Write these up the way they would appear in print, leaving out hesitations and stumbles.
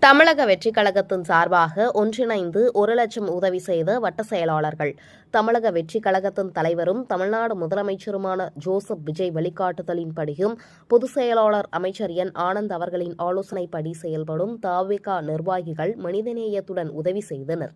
தமிழக வெற்றிக் கழகத்தின் சார்பாக ஒன்றிணைந்து 1,00,000 உதவி செய்த வட்ட செயலாளர்கள். தமிழக வெற்றிக் கழகத்தின் தலைவரும் தமிழ்நாடு முதலமைச்சருமான ஜோசப் விஜய் வழிகாட்டுதலின்படியும் பொதுச் செயலாளர் அமைச்சர் என். ஆனந்த் அவர்களின் ஆலோசனைப்படி செயல்படும் தவிக நிர்வாகிகள் மனிதநேயத்துடன் உதவி செய்தனர்.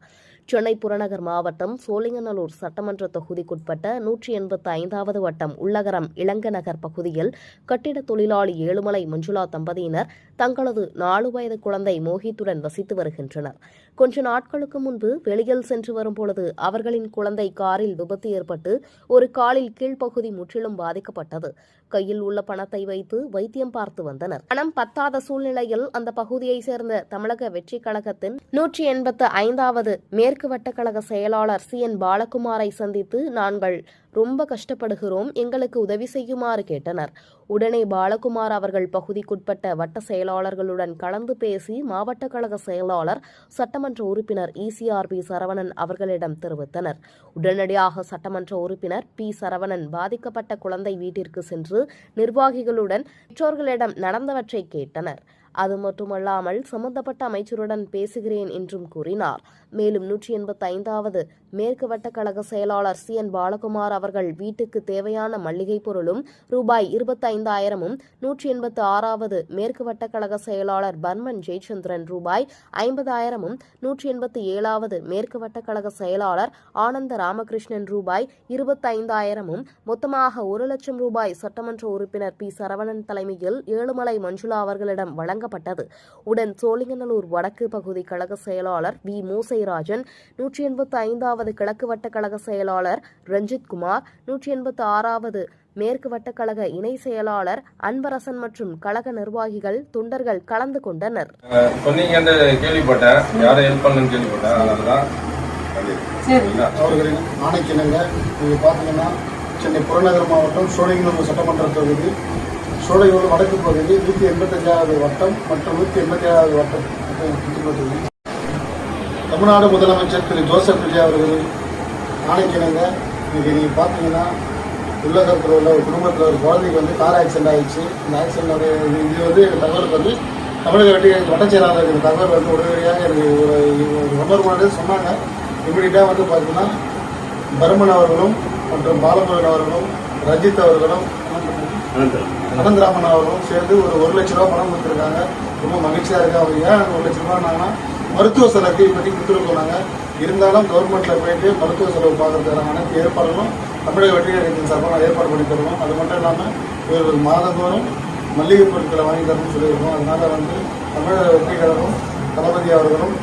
சென்னை புறநகர் மாவட்டம் சோழிங்கநல்லூர் சட்டமன்ற தொகுதிக்குட்பட்ட 185வது வட்டம் உள்ளகரம் இளங்கநகர் பகுதியில் கட்டிட தொழிலாளி ஏழுமலை மஞ்சுளா தம்பதியினர் தங்களது 4 வயது குழந்தை மோகித்துடன் வசித்து வருகின்றனர். கொஞ்ச நாட்களுக்கு முன்பு வெளியில் சென்று வரும்பொழுது அவர்களின் குழந்தை காரில் விபத்து ஏற்பட்டு ஒரு காலில் கீழ்ப்பகுதி முற்றிலும் பாதிக்கப்பட்டது. கையில் உள்ள பணத்தை வைத்து வைத்தியம் பார்த்து வந்தனர். பணம் பத்தாத சூழ்நிலையில் அந்த பகுதியைச் சேர்ந்த தமிழக வெற்றிக் கழகத்தின் 185வது மேற்கு வட்டக்கழக செயலாளர் CN பாலகுமாரை சந்தித்து, நாங்கள் ரொம்ப கஷ்டப்படுகிறோம், எங்களுக்கு உதவி செய்யுமாறு கேட்டனர். உடனே பாலகுமார் அவர்கள் பகுதிக்குட்பட்ட வட்ட செயலாளர்களுடன் கலந்து பேசி மாவட்ட கழக செயலாளர் சட்டமன்ற உறுப்பினர் ECRP சரவணன் அவர்களிடம் தெரிவித்தனர். உடனடியாக சட்டமன்ற உறுப்பினர் P சரவணன் பாதிக்கப்பட்ட குழந்தை வீட்டிற்கு சென்று நிர்வாகிகளுடன் பெற்றோர்களிடம் நடந்தவற்றை கேட்டனர். அது மட்டுமல்லாமல் சம்பந்தப்பட்ட அமைச்சருடன் பேசுகிறேன் என்றும் கூறினார். மேலும் 185வது மேற்கு வட்டக்கழக செயலாளர் CN பாலகுமார் அவர்கள் வீட்டுக்கு தேவையான மளிகை பொருளும் ரூபாய் 25,000, 186வது மேற்கு வட்டக்கழக செயலாளர் பர்மன் ஜெயச்சந்திரன் ரூபாய் 50,000, 187வது மேற்கு வட்டக்கழக செயலாளர் ஆனந்த ராமகிருஷ்ணன் ரூபாய் 25,000, மொத்தமாக 1,00,000 ரூபாய் சட்டமன்ற உறுப்பினர் P சரவணன் தலைமையில் ஏழுமலை மஞ்சுளா அவர்களிடம் வழங்கப்பட்டது. உடன் சோழிங்கநல்லூர் வடக்கு பகுதி கழக செயலாளர் V மூசைராஜன், 185வது கிழக்கு வட்ட கழக செயலாளர் ரஞ்சித்குமார், 186வது மேற்கு வட்டக்கழக இணை செயலாளர் அன்பரசன் மற்றும் கழக நிர்வாகிகள், தொண்டர்கள் கலந்து கொண்டனர். சென்னை புறநகர் மாவட்டம் சோழிங்கநல்லூர் சட்டமன்ற தொகுதி, சோழிங்கநல்லூர் வடக்கு பகுதி 185வது வட்டம் மற்றும் 187வது வட்டம் தொகுதி. தமிழ்நாடு முதலமைச்சர் திரு ஜோசப் விஜய் அவர்கள் ஆணைக்கிணங்க இன்னைக்கு நீங்கள் பார்த்தீங்கன்னா உள்ளகத்தில் உள்ள ஒரு குடும்பத்தில் ஒரு குழந்தைக்கு கார் ஆக்சிடென்ட் ஆயிடுச்சு. இந்த ஆக்சிடென்ட் இது எங்கள் தகவலுக்கு தமிழக வட்ட செயலாளர் தகவல் உடனடியாக எனக்கு ஒரு நம்பர் முன்னாடி சொன்னாங்க. இமீடியட்டாக பார்த்தீங்கன்னா பர்மன் அவர்களும் மற்றும் பாலமுருகன் அவர்களும் ரஞ்சித் அவர்களும் அனந்தராமன் அவர்களும் சேர்ந்து ஒரு 1,00,000 ரூபா பணம் கொடுத்துருக்காங்க. ரொம்ப மகிழ்ச்சியாக இருக்கு. அவங்க ஏன் 1,00,000 ரூபாய்னா மருத்துவ செலவுக்கு இப்போதைக்கு கொடுத்துட்டு போனாங்க. இருந்தாலும் கவர்மெண்ட்டில் போயிட்டு மருத்துவ செலவு பார்க்கறதுக்கான அனைத்து ஏற்பாடுகளும் தமிழக வெற்றி கழகத்தின் சார்பாக ஏற்பாடு பண்ணி தரணும். அது மட்டும் இல்லாமல் இவர்கள் மாதந்தோறும் மல்லிகை பொருட்களை வாங்கி தரணும்னு சொல்லியிருக்கோம். அதனால் தமிழக வெற்றி கழகம் தளபதி அவர்களும்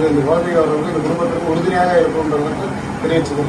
இந்த குழந்தை அவர்களும் இந்த குடும்பத்திற்கு உறுதுணையாக இருக்கும்ன்றதை தெரிவிச்சுக்கிறோம்.